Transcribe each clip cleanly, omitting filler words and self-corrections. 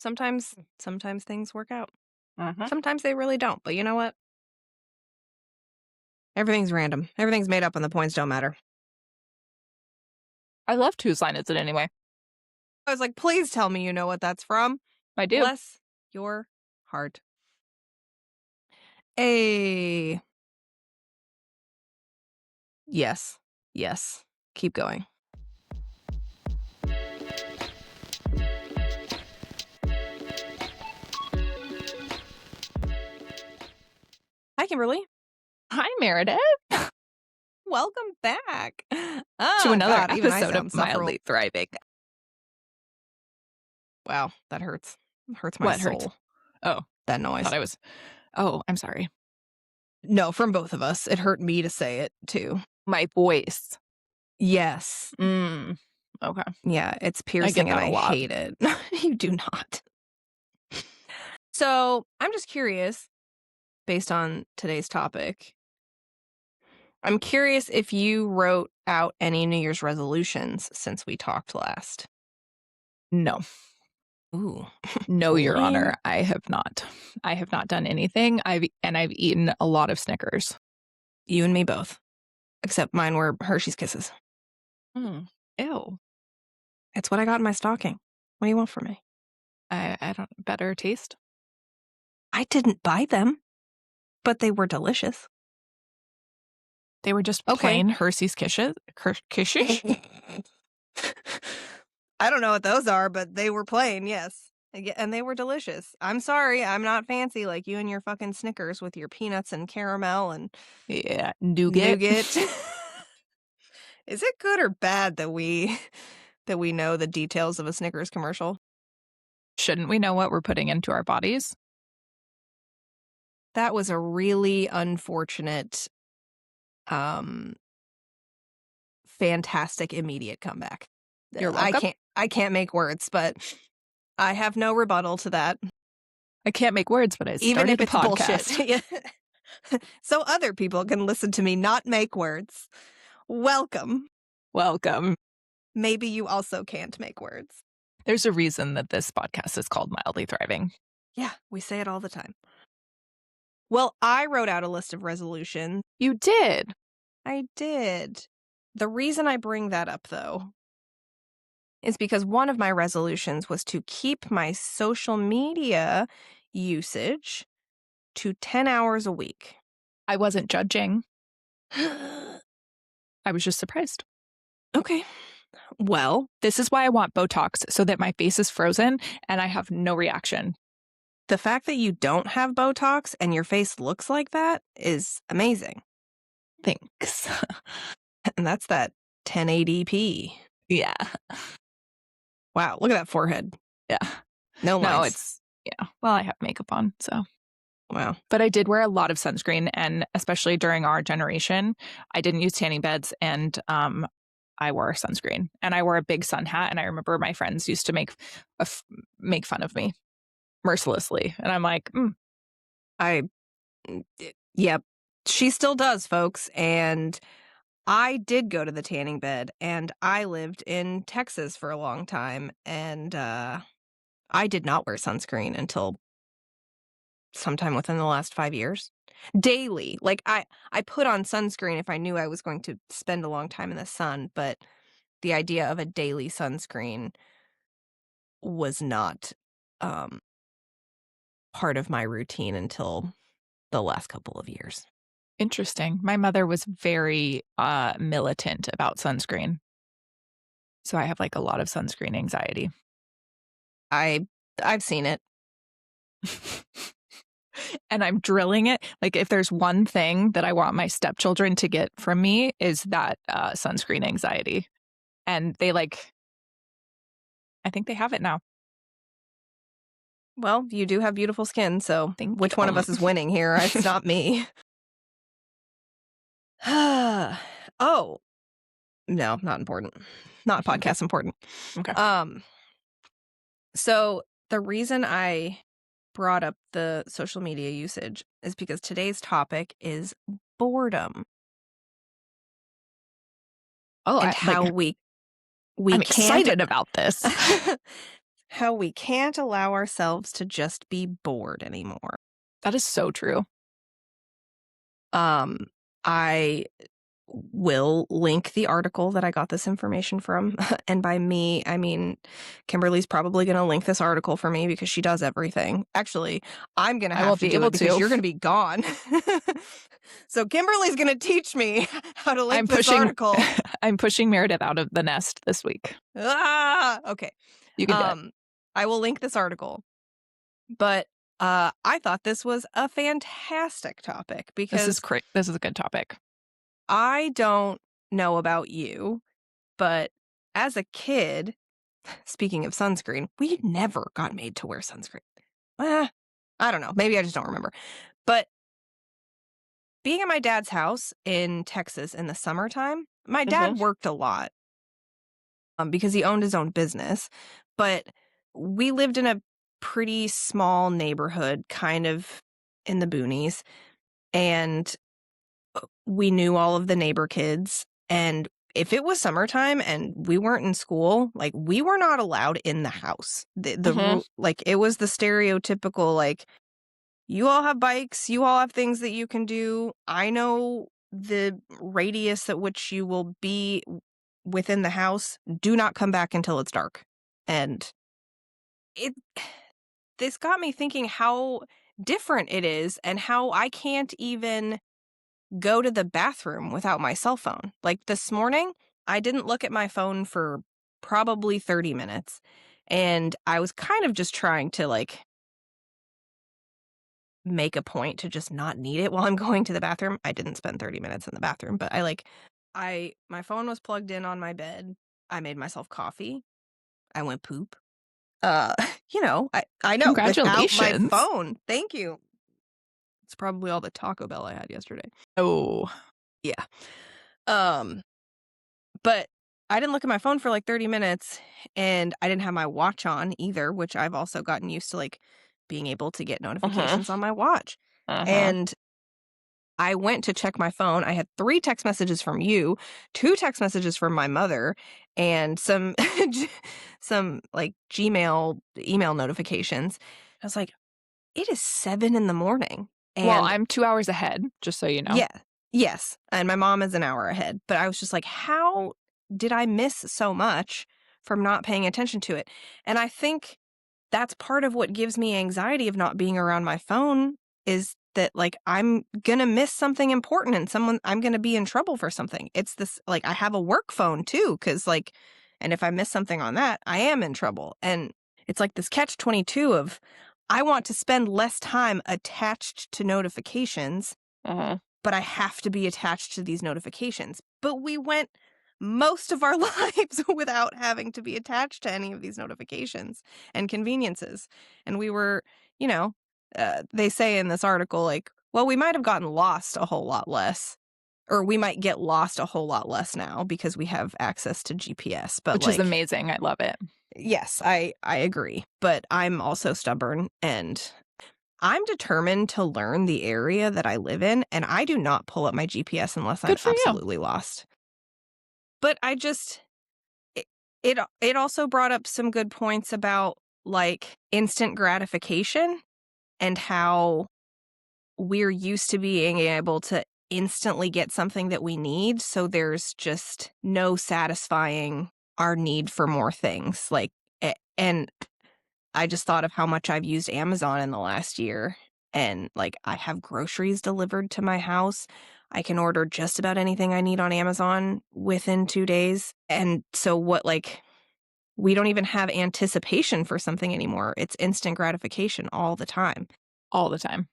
Sometimes things work out. Mhm. Sometimes they really don't. But you know what? Everything's random. Everything's made up and the points don't matter. I loved Whose Line Is It Anyway? I was like, please tell me you know what that's from. I do. Bless your heart. A yes. Yes. Keep going. Hi, Kimberly. Hi, Meredith. Welcome back. To another God, even I episode sound of sufferable. Mildly Thriving. Wow, that hurts. It hurts my What soul. hurts? Oh, That I noise. thought I was. Oh, I'm sorry. No, from both of us. It hurt me to say it, too. My voice. Yes. Okay. Yeah, it's piercing that and a I lot. hate it. You do not. So, I'm just curious, based on today's topic, I'm curious if you wrote out any New Year's resolutions since we talked last. No. Ooh. No, Your Lame. Honor, I have not. I have not done anything. I've eaten a lot of Snickers. You and me both. Except mine were Hershey's Kisses. Ew. It's what I got in my stocking. What do you want from me? I don't. Better taste? I didn't buy them, but they were delicious. They were just Okay. plain Hershey's Kisses? Kisses? I don't know what those are, but they were plain, yes. And they were delicious. I'm sorry, I'm not fancy like you and your fucking Snickers with your peanuts and caramel and Yeah, nougat. Is it good or bad that we know the details of a Snickers commercial? Shouldn't we know what we're putting into our bodies? That was a really unfortunate, fantastic immediate comeback. You're welcome. I can't make words, but I have no rebuttal to that. I can't make words, but I started Even if a it's podcast. bullshit. So other people can listen to me not make words. Welcome. Welcome. Maybe you also can't make words. There's a reason that this podcast is called Mildly Thriving. Yeah, we say it all the time. Well, I wrote out a list of resolutions. You did? I did. The reason I bring that up, though, is because one of my resolutions was to keep my social media usage to 10 hours a week. I wasn't judging. I was just surprised. Okay. Well, this is why I want Botox, so that my face is frozen and I have no reaction. The fact that you don't have Botox and your face looks like that is amazing. Thanks. And that's that 1080p. Yeah. Wow, look at that forehead. Yeah. No lines. No, it's, yeah. Well, I have makeup on, so. Wow. But I did wear a lot of sunscreen, and especially during our generation, I didn't use tanning beds, and I wore sunscreen. And I wore a big sun hat, and I remember my friends used to make fun of me mercilessly. And I'm like, Yep, she still does, folks. And I did go to the tanning bed, and I lived in Texas for a long time, and I did not wear sunscreen until sometime within the last 5 years. Daily. Like, I put on sunscreen if I knew I was going to spend a long time in the sun, but the idea of a daily sunscreen was not part of my routine until the last couple of years. Interesting. My mother was very militant about sunscreen. So I have like a lot of sunscreen anxiety. I've seen it. And I'm drilling it. Like, if there's one thing that I want my stepchildren to get from me is that sunscreen anxiety. And they I think they have it now. Well, you do have beautiful skin, so which one of us is winning here? It's not me. Oh. No, not important. Not podcast important. Okay. So the reason I brought up the social media usage is because today's topic is boredom. Oh, and how we I'm excited about this. how we can't allow ourselves to just be bored anymore. That is so true. I will link the article that I got this information from. And by me, I mean, Kimberly's probably going to link this article for me because she does everything. Actually, I'm going to I have won't to be do able it because to. you're going to be gone. So Kimberly's going to teach me how to link I'm this pushing article. I'm pushing Meredith out of the nest this week. Okay. You can do it. I will link this article. But I thought this was a fantastic topic This is because this is a good topic. I don't know about you, but as a kid, speaking of sunscreen, we never got made to wear sunscreen. I don't know. Maybe I just don't remember. But being at my dad's house in Texas in the summertime, my dad worked a lot because he owned his own business. But we lived in a pretty small neighborhood, kind of in the boonies. And we knew all of the neighbor kids. And if it was summertime and we weren't in school, like we were not allowed in the house. Like it was the stereotypical, like, you all have bikes, you all have things that you can do. I know the radius at which you will be within the house. Do not come back until it's dark. And this got me thinking how different it is and how I can't even go to the bathroom without my cell phone. Like this morning, I didn't look at my phone for probably 30 minutes. And I was kind of just trying to like make a point to just not need it while I'm going to the bathroom. I didn't spend 30 minutes in the bathroom, but my phone was plugged in on my bed. I made myself coffee. I went poop. You know, I know without my Congratulations. phone. Thank you. It's probably all the Taco Bell I had yesterday. Oh. Yeah. But I didn't look at my phone for like 30 minutes and I didn't have my watch on either, which I've also gotten used to like being able to get notifications on my watch. And I went to check my phone. I had 3 text messages from you, 2 text messages from my mother, and some some like Gmail email notifications. I was like, it is 7 in the morning. And well, I'm 2 hours ahead, just so you know. yeah. Yes. And my mom is an hour ahead. But I was just like, how did I miss so much from not paying attention to it? And I think that's part of what gives me anxiety of not being around my phone is that like I'm gonna miss something important and I'm gonna be in trouble for something. It's this like I have a work phone too, because like, and if I miss something on that, I am in trouble. And it's like this catch-22 of I want to spend less time attached to notifications, but I have to be attached to these notifications. But we went most of our lives without having to be attached to any of these notifications and conveniences. And we were, you know, they say in this article, like, well, we might have gotten lost a whole lot less, or we might get lost a whole lot less now because we have access to GPS. But which is amazing. I love it. Yes, I agree. But I'm also stubborn and I'm determined to learn the area that I live in, and I do not pull up my GPS unless I'm absolutely lost. But I just it also brought up some good points about like instant gratification and how we're used to being able to instantly get something that we need, so there's just no satisfying our need for more things. Like and I just thought of how much I've used Amazon in the last year. And like I have groceries delivered to my house. I can order just about anything I need on Amazon within 2 days. And so we don't even have anticipation for something anymore. It's instant gratification all the time. All the time.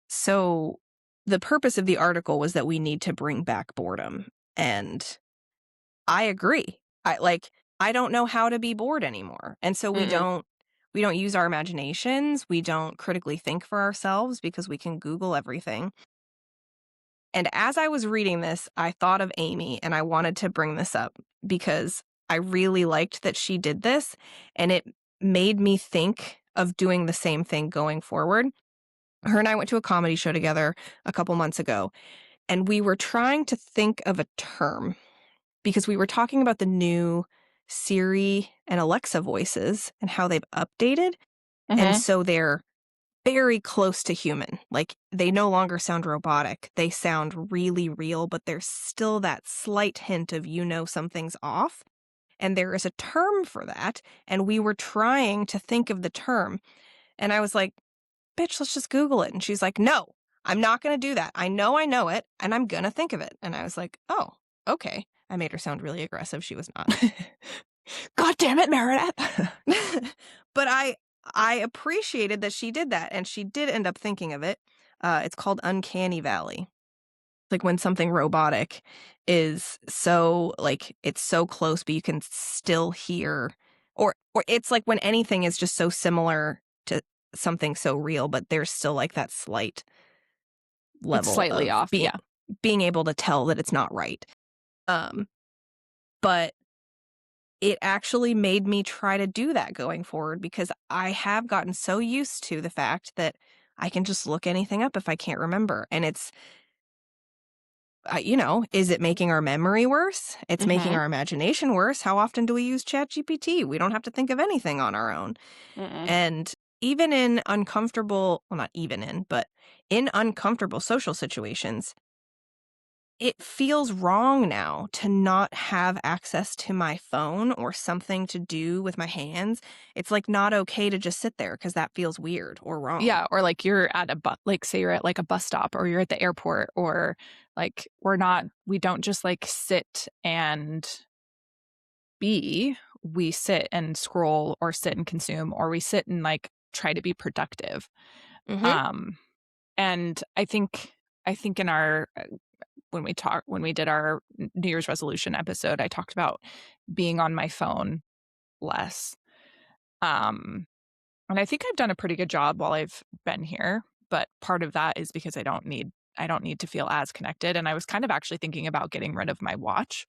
So the purpose of the article was that we need to bring back boredom. And I agree. I don't know how to be bored anymore. And so we don't use our imaginations. We don't critically think for ourselves because we can Google everything. And as I was reading this, I thought of Amy and I wanted to bring this up because I really liked that she did this and it made me think of doing the same thing going forward. Her and I went to a comedy show together a couple months ago and we were trying to think of a term because we were talking about the new Siri and Alexa voices and how they've updated. And Mhm. so they're very close to human. Like, they no longer sound robotic. They sound really real, but there's still that slight hint of, something's off. And there is a term for that. And we were trying to think of the term. And I was like, bitch, let's just Google it. And she's like, no, I'm not going to do that. I know it, and I'm going to think of it. And I was like, oh, okay. I made her sound really aggressive. She was not. God damn it, Meredith. But I appreciated that she did that, and she did end up thinking of it. It's called Uncanny Valley. Like when something robotic is so, like, it's so close, but you can still hear, or it's like when anything is just so similar to something so real, but there's still like that slight It's level slightly of off, yeah. being able to tell that it's not right. But it actually made me try to do that going forward, because I have gotten so used to the fact that I can just look anything up if I can't remember. And it's, is it making our memory worse? It's making Mhm. our imagination worse. How often do we use ChatGPT? We don't have to think of anything on our own. Mm-mm. And even in uncomfortable, well, not even in, but in uncomfortable social situations, it feels wrong now to not have access to my phone or something to do with my hands. It's like not okay to just sit there, because that feels weird or wrong. Yeah, or like you're at like say you're at like a bus stop or you're at the airport, or like we don't just like sit and we sit and scroll or sit and consume, or we sit and like try to be productive. Mm-hmm. Um and I think in our when we did our New Year's resolution episode, I talked about being on my phone less. Um And I think I've done a pretty good job while I've been here, but part of that is because I don't need to feel as connected, and I was kind of actually thinking about getting rid of my watch,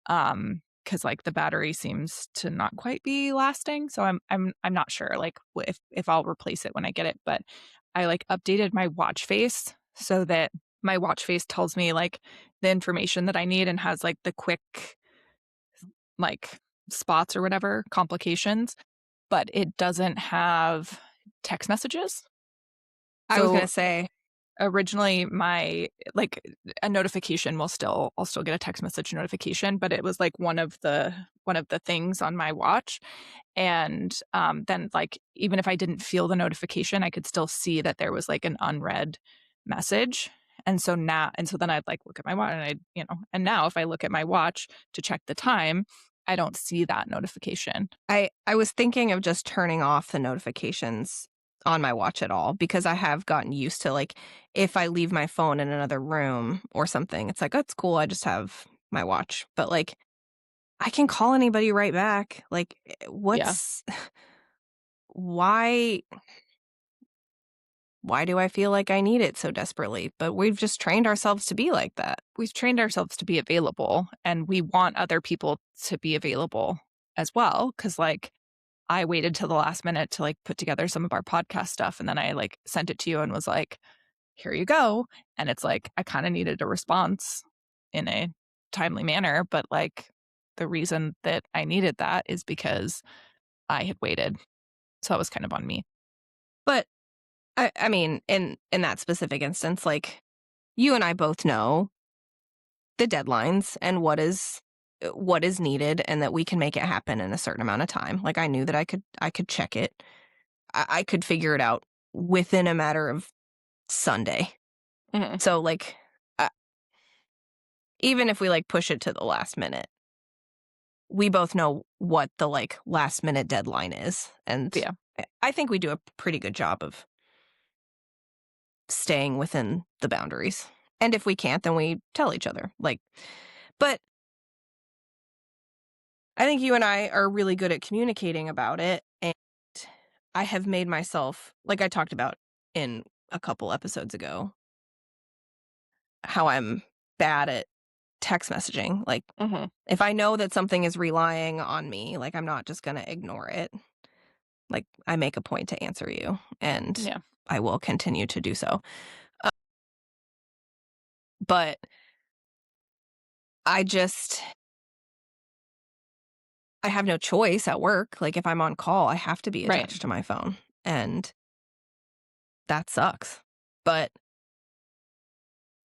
because like the battery seems to not quite be lasting, so I'm not sure like if I'll replace it when I get it, but I like updated my watch face so that my watch face tells me like the information that I need and has like the quick like spots or whatever, complications, but it doesn't have text messages. I was going So to say, originally my like a notification I'll still get a text message notification, but it was like one of the things on my watch. And then like even if I didn't feel the notification, I could still see that there was like an unread message. And so then I'd like look at my watch, and and now if I look at my watch to check the time, I don't see that notification. I was thinking of just turning off the notifications on my watch at all, because I have gotten used to, like, if I leave my phone in another room or something, it's like, that's cool. I just have my watch. But like, I can call anybody right back. Like, Yeah. why why do I feel like I need it so desperately? But we've just trained ourselves to be like that. We've trained ourselves to be available, and we want other people to be available as well, because like I waited till the last minute to like put together some of our podcast stuff, and then I like sent it to you and was like, here you go. And it's like I kind of needed a response in a timely manner, but like the reason that I needed that is because I had waited, so it was kind of on me. But I mean, in that specific instance, like, you and I both know the deadlines and what is needed, and that we can make it happen in a certain amount of time. Like, I knew that I could check it. I could figure it out within a matter of Sunday. Mhm. So like, uh, even if we like push it to the last minute, we both know what the like last minute deadline is, and Yeah. I think we do a pretty good job of staying within the boundaries. And if we can't, then we tell each other. Like, but I think you and I are really good at communicating about it. And I have made myself, like I talked about in a couple episodes ago, how I'm bad at text messaging. Like, Mhm. if I know that something is relying on me, like, I'm not just going to ignore it. Like, I make a point to answer you, and Yeah. I will continue to do so. Uh, but I just, I have no choice at work. Like, if I'm on call, I have to be Right. attached to my phone, and that sucks. But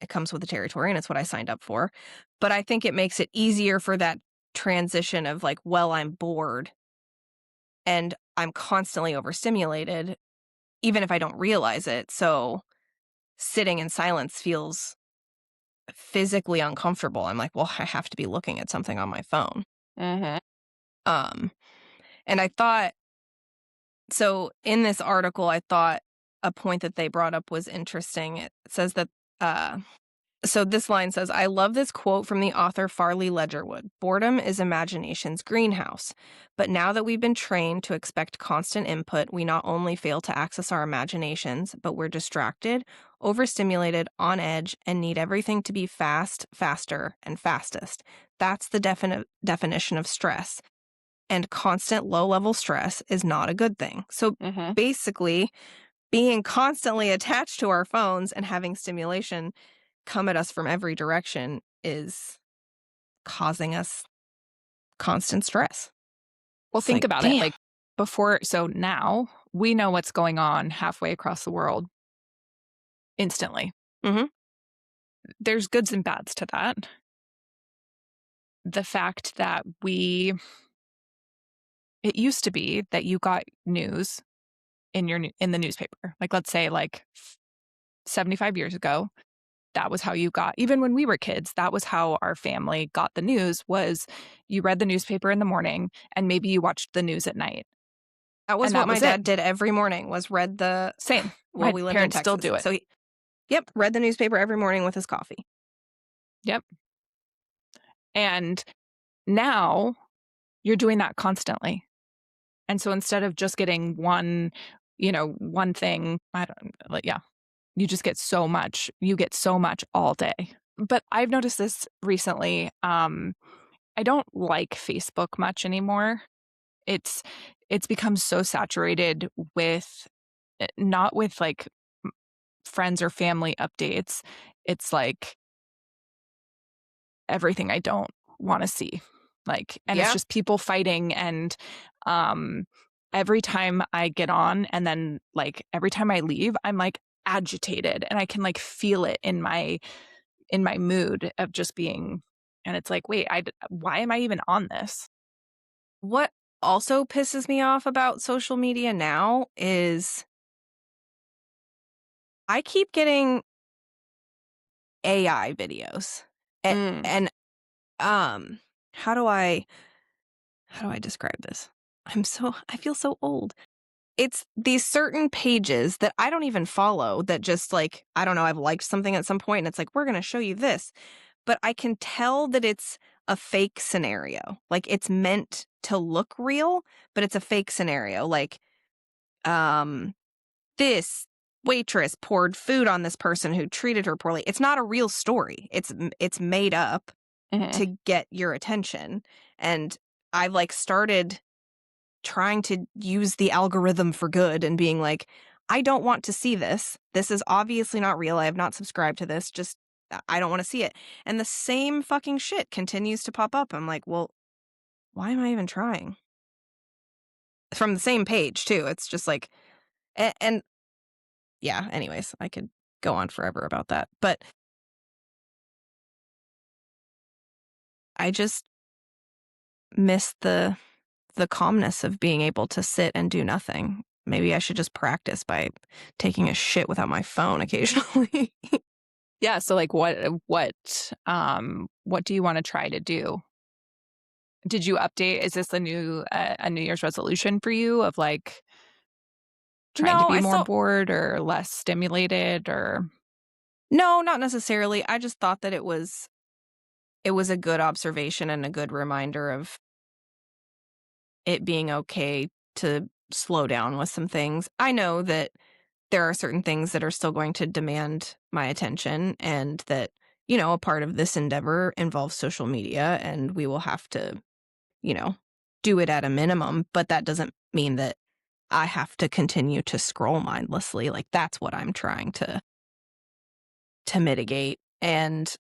it comes with the territory, and it's what I signed up for. But I think it makes it easier for that transition of like, well, I'm bored and I'm constantly overstimulated, even if I don't realize it. So sitting in silence feels physically uncomfortable. I'm like, well, I have to be looking at something on my phone. Mm-hmm. Um, and I thought, so in this article, I thought a point that they brought up was interesting. It says that, so this line says, I love this quote from the author Farley Ledgerwood. Boredom is imagination's greenhouse. But now that we've been trained to expect constant input, we not only fail to access our imaginations, but we're distracted, overstimulated, on edge, and need everything to be fast, faster, and fastest. That's the definition of stress. And constant low-level stress is not a good thing. So Mm-hmm. basically, being constantly attached to our phones and having stimulation come at us from every direction is causing us constant stress. Well, It's think like, about it. damn. Like before, so now we know what's going on halfway across the world instantly. Mhm. There's goods and bads to that. The fact that it used to be that you got news in the newspaper. Like let's say 75 years ago, that was how you got, even when we were kids, that was how our family got the news, was you read the newspaper in the morning and maybe you watched the news at night. That was And what that my was it. dad did every morning, was read the Same. well, My we lived in parents still Texas. do it. So yep, read the newspaper every morning with his coffee. Yep. And now you're doing that constantly. And so instead of just getting one thing, I don't like, yeah, you just get so much. You get so much all day. But I've noticed this recently. I don't like Facebook much anymore. It's it's become so saturated with not with like friends or family updates. It's like everything I don't want to see. And it's Yeah. just people fighting, and um every time I get on and then every time I leave, I'm like agitated, and I can feel it in my mood of just being, and it's like, wait, why am I even on this? What also pisses me off about social media now is I keep getting AI videos. A- Mm. And um how do I describe this? I feel so old. It's these certain pages that I don't even follow that just like, I don't know, I've liked something at some point and it's like, we're going to show you this. But I can tell that it's a fake scenario. Like it's meant to look real, but it's a fake scenario. Like, um, this waitress poured food on this person who treated her poorly. It's not a real story. It's made up Mhm. to get your attention. And I've started trying to use the algorithm for good and being like, I don't want to see this. This is obviously not real. I have not subscribed to this. Just, I don't want to see it. And the same fucking shit continues to pop up. I'm like, well, why am I even trying? From the same page, too. It's just like, and yeah, anyways, I could go on forever about that. But I just miss the calmness of being able to sit and do nothing. Maybe I should just practice by taking a shit without my phone occasionally. Yeah, so what do you want to try to do? Did you update? Is this a New Year's resolution for you of trying to No, be I more still bored or less stimulated or no, not necessarily. I just thought that it was a good observation and a good reminder of it being okay to slow down with some things. I know that there are certain things that are still going to demand my attention and that, a part of this endeavor involves social media and we will have to, you know, do it at a minimum, but that doesn't mean that I have to continue to scroll mindlessly. Like that's what I'm trying to mitigate. And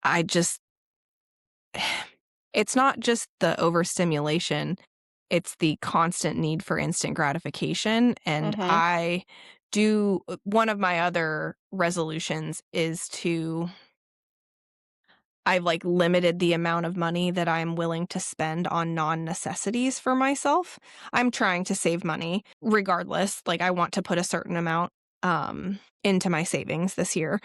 I just it's not just the overstimulation, it's the constant need for instant gratification. And one of my other resolutions is I've like limited the amount of money that I'm willing to spend on non-necessities for myself. I'm trying to save money regardless. Like I want to put a certain amount into my savings this year.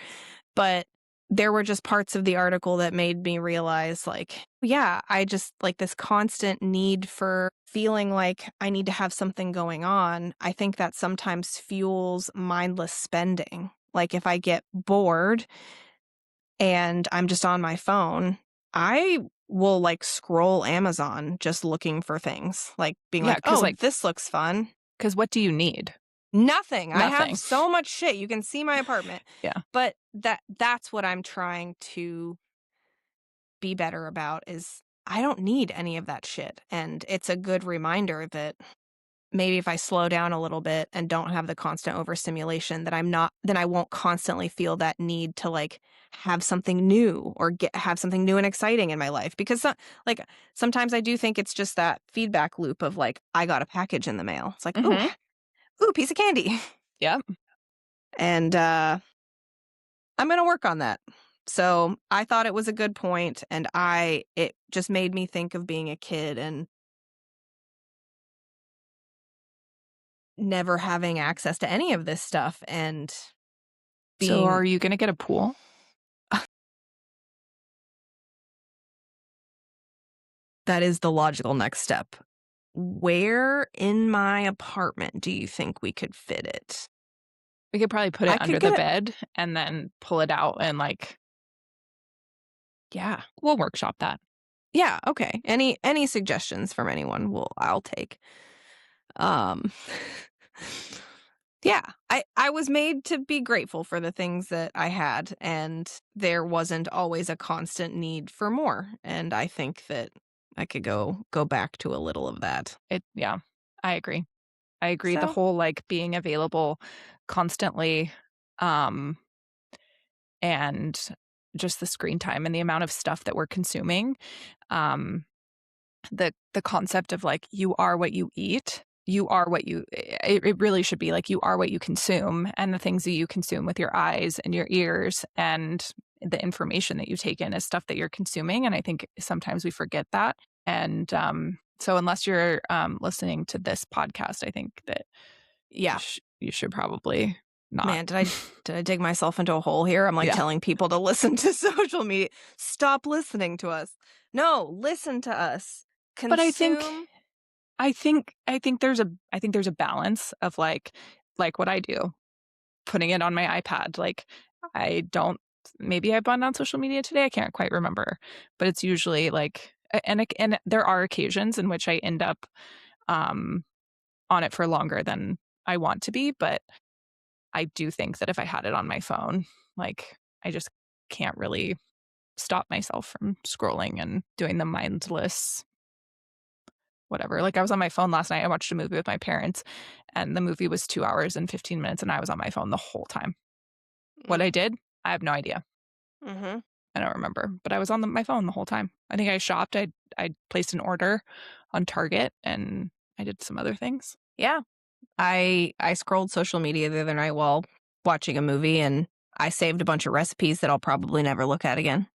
But there were just parts of the article that made me realize like, yeah, I just like this constant need for feeling like I need to have something going on. I think that sometimes fuels mindless spending. Like if I get bored and I'm just on my phone, I will like scroll Amazon just looking for things, like being Yeah, like, because oh, this looks fun. what do you need? Nothing. I Nothing. have so much shit. You can see my apartment. Yeah. But that's what I'm trying to be better about is I don't need any of that shit. And it's a good reminder that maybe if I slow down a little bit and don't have the constant overstimulation then I won't constantly feel that need to like have something new or have something new and exciting in my life because like sometimes I do think it's just that feedback loop of like I got a package in the mail. It's like, ooh, piece of candy. Yep. And I'm going to work on that. So I thought it was a good point, and it just made me think of being a kid and never having access to any of this stuff and So are you going to get a pool? That is the logical next step. Where in my apartment do you think we could fit it? We could probably put I it could under get the it- bed and then pull it out and like, yeah, we'll workshop that. Yeah, okay. Any suggestions from anyone I'll take. Yeah, I was made to be grateful for the things that I had, and there wasn't always a constant need for more. And I think that I could go back to a little of that. Yeah, I agree. I agree. The So, whole like being available constantly, and just the screen time and the amount of stuff that we're consuming. The concept of like you are what you eat. You are what it really should be like you are what you consume, and the things that you consume with your eyes and your ears and the information that you take in is stuff that you're consuming. And I think sometimes we forget that. And so unless you're listening to this podcast, I think that yeah. You should probably not. Man, did I dig myself into a hole here? I'm like telling people to listen to social media. Stop listening to us. No, listen to us. Consume. But I think there's a balance of like what I do, putting it on my iPad. Like maybe I've gone on social media today. I can't quite remember, but it's usually like, and there are occasions in which I end up on it for longer than I want to be. But I do think that if I had it on my phone, like I just can't really stop myself from scrolling and doing the mindless whatever. Like I was on my phone last night. I watched a movie with my parents and the movie was 2 hours and 15 minutes and I was on my phone the whole time. What I did, I have no idea. I don't remember, but I was on my phone the whole time. I think I shopped. I placed an order on Target and I did some other things. Yeah. I scrolled social media the other night while watching a movie and I saved a bunch of recipes that I'll probably never look at again.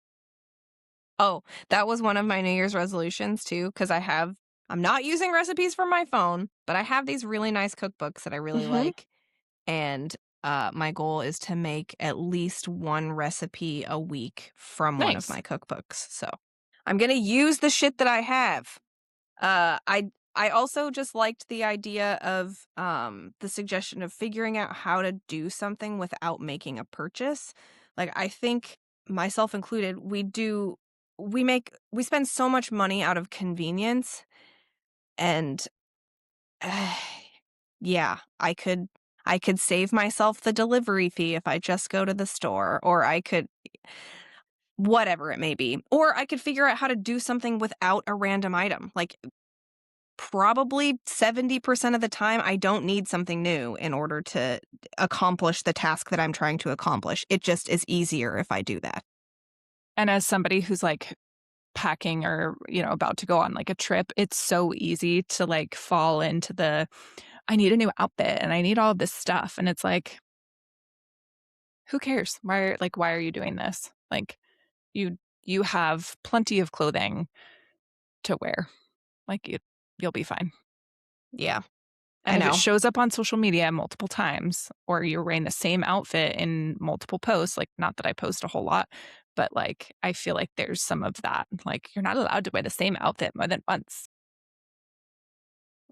Oh, that was one of my New Year's resolutions too, because I'm not using recipes from my phone, but I have these really nice cookbooks that I really like. And my goal is to make at least one recipe a week from one of my cookbooks. So I'm going to use the shit that I have. I also just liked the idea of the suggestion of figuring out how to do something without making a purchase. Like I think myself included, we spend so much money out of convenience, and yeah, I could save myself the delivery fee if I just go to the store, or I could whatever it may be, or I could figure out how to do something without a random item. Like probably 70% of the time I don't need something new in order to accomplish the task that I'm trying to accomplish. It just is easier if I do that. And as somebody who's like packing or, about to go on like a trip, it's so easy to like fall into I need a new outfit and I need all of this stuff. And it's like, who cares? Why are you doing this? Like you have plenty of clothing to wear. Like you'll be fine. Yeah, And I if it know. shows up on social media multiple times, or you're wearing the same outfit in multiple posts, like not that I post a whole lot, but like I feel like there's some of that. Like you're not allowed to wear the same outfit more than once.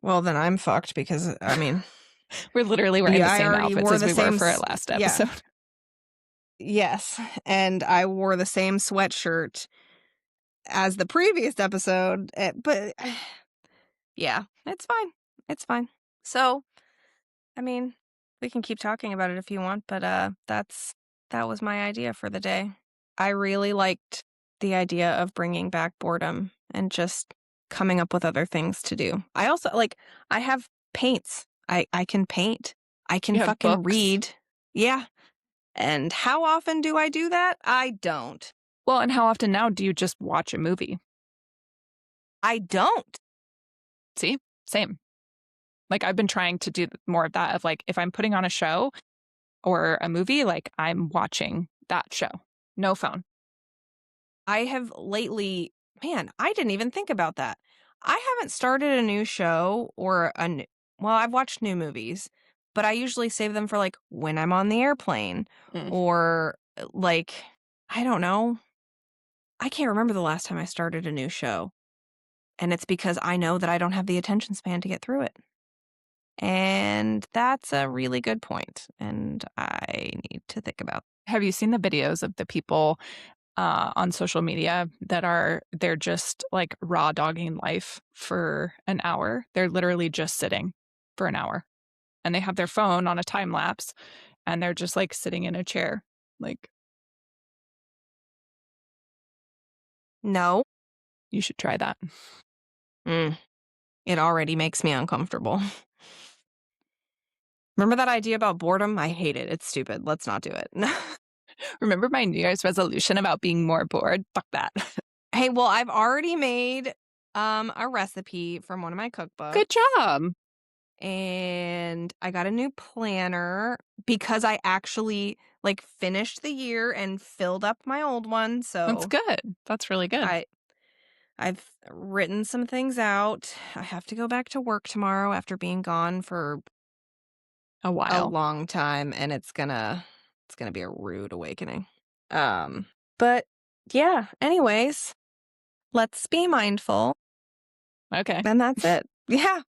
Well, then I'm fucked because, I mean, We're literally wearing yeah, the I same already outfits wore as the we were same, for our last yeah, episode. yes, and I wore the same sweatshirt as the previous episode, but yeah, it's fine. It's fine. So, I mean, we can keep talking about it if you want, but that was my idea for the day. I really liked the idea of bringing back boredom and just coming up with other things to do. I also I have paints. I can paint. I can You have fucking books. read. Yeah. And how often do I do that? I don't. Well, and how often now do you just watch a movie? I don't. See? Same. Like I've been trying to do more of that of like if I'm putting on a show or a movie, like I'm watching that show. No phone. I have lately, man, I didn't even think about that. I haven't started a new show or well, I've watched new movies, but I usually save them for like when I'm on the airplane Mm. or like, I don't know. I can't remember the last time I started a new show. And it's because I know that I don't have the attention span to get through it. And that's a really good point. And I need to think about. Have you seen the videos of the people on social media they're just like raw dogging life for an hour? They're literally just sitting for an hour and they have their phone on a time lapse and they're just like sitting in a chair. Like, No. you should try that. Mm, it already makes me uncomfortable. Remember that idea about boredom? I hate it. It's stupid. Let's not do it. Remember my New Year's resolution about being more bored? Fuck that. Hey, well, I've already made a recipe from one of my cookbooks. Good job. And I got a new planner because I actually like finished the year and filled up my old one. So That's good. That's really good. I've written some things out. I have to go back to work tomorrow after being gone for A a while. long time, and it's gonna be a rude awakening. But yeah, anyways, let's be mindful. Okay. And that's it. Yeah.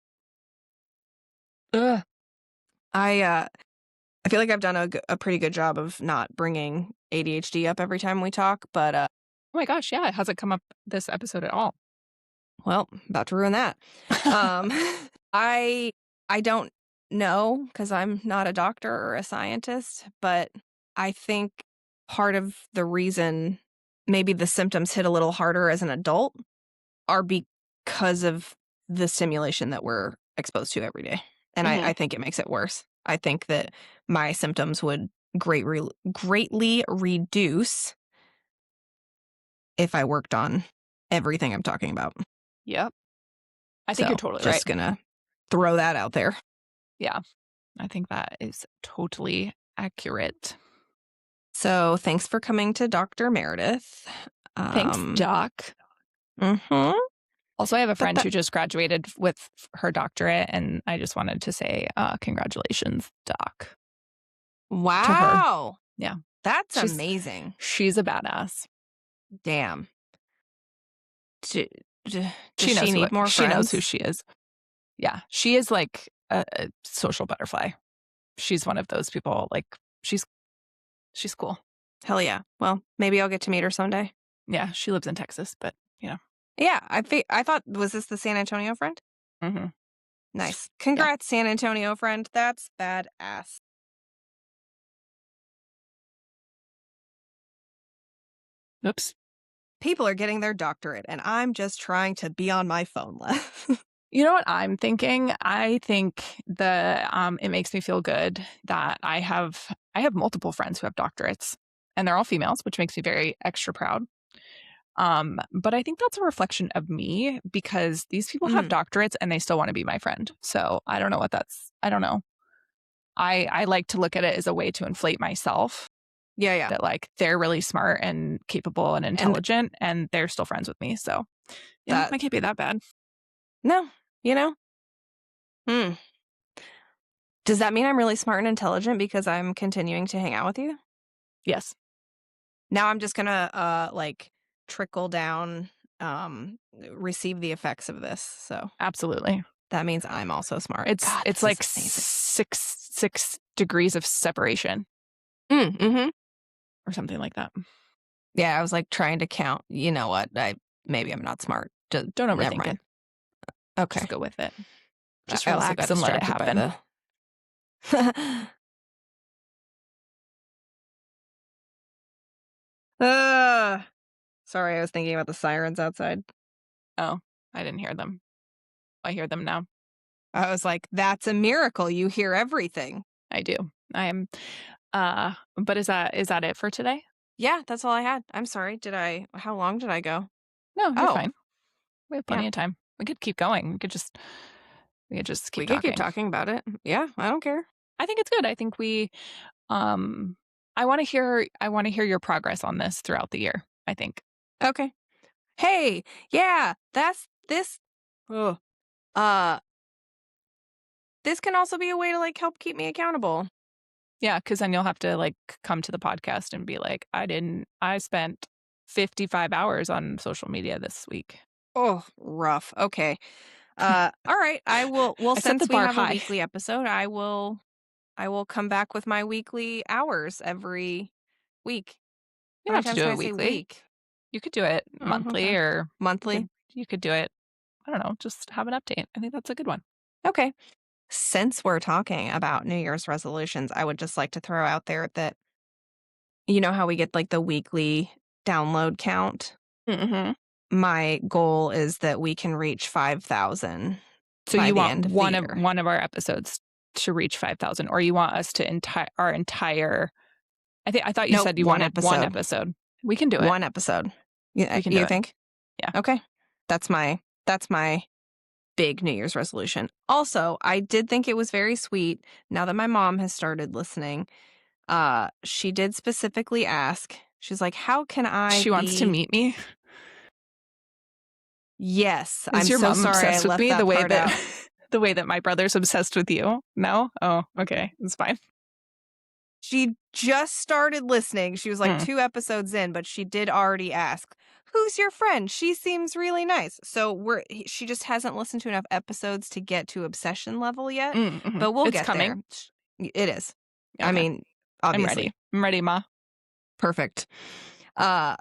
Ugh. I feel like I've done a pretty good job of not bringing ADHD up every time we talk, but Oh my gosh, yeah, it hasn't come up this episode at all. well, about to ruin that. Um, I don't know because I'm not a doctor or a scientist, but I think part of the reason maybe the symptoms hit a little harder as an adult are because of the stimulation that we're exposed to every day. And I think it makes it worse. I think that my symptoms would greatly reduce if I worked on everything I'm talking about. Yep. I think you're totally right. Just gonna throw that out there. Yeah. I think that is totally accurate. So thanks for coming to Dr. Meredith. Thanks, Doc. Mm-hmm. Also, I have a friend who just graduated with her doctorate, and I just wanted to say congratulations, Doc. Wow. Yeah. That's amazing. She's a badass. Damn. Does She need more friends? She knows who she is. Yeah. She is like a social butterfly. She's one of those people, like, she's cool. Hell yeah. Well, maybe I'll get to meet her someday. Yeah. She lives in Texas, but, Yeah. I thought, was this the San Antonio friend? Mm-hmm. Nice. Congrats, San Antonio friend. That's badass. Oops. People are getting their doctorate, and I'm just trying to be on my phone less. You know what I'm thinking? I think it makes me feel good that I have multiple friends who have doctorates, and they're all females, which makes me very extra proud. But I think that's a reflection of me because these people have doctorates and they still want to be my friend. So I don't know I don't know. I like to look at it as a way to inflate myself. Yeah. That like they're really smart and capable and intelligent and they're still friends with me. So yeah, that can't be that bad. No, Does that mean I'm really smart and intelligent because I'm continuing to hang out with you? Yes. Now I'm just gonna like trickle down, receive the effects of this. So absolutely. That means I'm also smart. It's like six degrees of separation. Mm-hmm. Or something like that. Yeah, I was like trying to count. You know what? Maybe I'm not smart. Don't overthink it. Okay. Just go with it. Just I also relax and let it happen. Sorry, I was thinking about the sirens outside. Oh, I didn't hear them. I hear them now. I was like, that's a miracle. You hear everything. I do. I am. But is that it for today? Yeah, that's all I had. I'm sorry. How long did I go? No, you're fine. We have plenty of time. We could keep going. We could just keep talking. Keep talking about it. Yeah, I don't care. I think it's good. I think I want to hear your progress on this throughout the year, I think. Okay. Hey, yeah, that's this. This can also be a way to like help keep me accountable. Yeah, because then you'll have to like come to the podcast and be like, I spent 55 hours on social media this week. Oh, rough. Okay. All right. Since we have a weekly episode, I will come back with my weekly hours every week. You don't have to do it weekly. You could do it monthly or monthly. You could do it. I don't know. Just have an update. I think that's a good one. Okay. Since we're talking about New Year's resolutions, I would just like to throw out there that you know how we get like the weekly download count? Mm-hmm. My goal is that we can reach 5,000. So you want one of our episodes to reach 5,000, or you want us to our entire? I thought you said you wanted one episode. We can do it. One episode. Yeah, you think? Yeah. Okay. That's my big New Year's resolution. Also, I did think it was very sweet. Now that my mom has started listening, she did specifically ask. She's like, "How can I?" She wants to meet me. Yes, I'm so sorry. Obsessed with me the way that the way that my brother's obsessed with you. No? Oh, okay, it's fine. She just started listening. She was like 2 episodes in, but she did already ask, "Who's your friend? She seems really nice." So she just hasn't listened to enough episodes to get to obsession level yet, but we'll get coming. There. It is. Okay. I mean, obviously. I'm ready, Ma. Perfect. But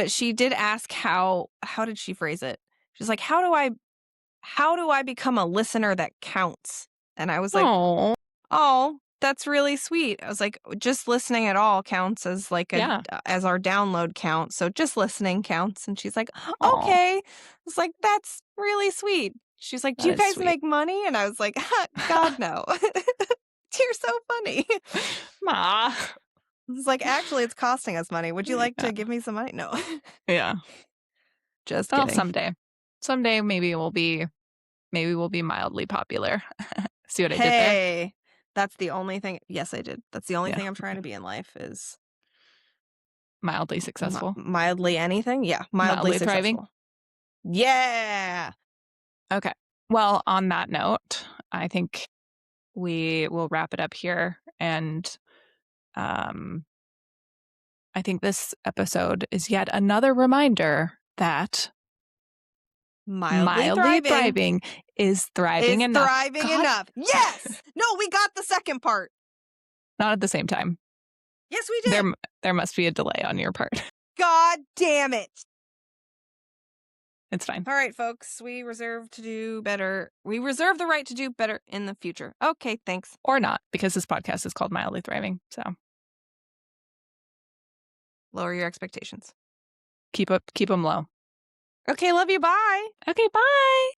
she did ask how did she phrase it? She's like, how do I become a listener that counts? And I was like, oh, that's really sweet. I was like, just listening at all counts as like as our download count. So just listening counts. And she's like, okay. I was like, that's really sweet. She's like, do you guys make money? And I was like, God, no. You're so funny. Ma. It's like, actually, it's costing us money. Would you like to give me some money? No. Yeah. Just kidding. Someday maybe we'll be mildly popular. See what I did there? Hey, that's the only thing. Yes, I did. That's the only thing I'm trying to be in life is mildly successful. Mildly anything? Yeah, mildly thriving. Successful. Yeah. Okay. Well, on that note, I think we will wrap it up here. And I think this episode is yet another reminder that mildly thriving is thriving enough. Thriving enough. Yes. No, we got the second part. Not at the same time. Yes, we did. There must be a delay on your part. God damn it. It's fine. All right, folks. We reserve the right to do better in the future. Okay, thanks. Or not, because this podcast is called Mildly Thriving. So lower your expectations. Keep them low. Okay, love you. Bye. Okay, bye.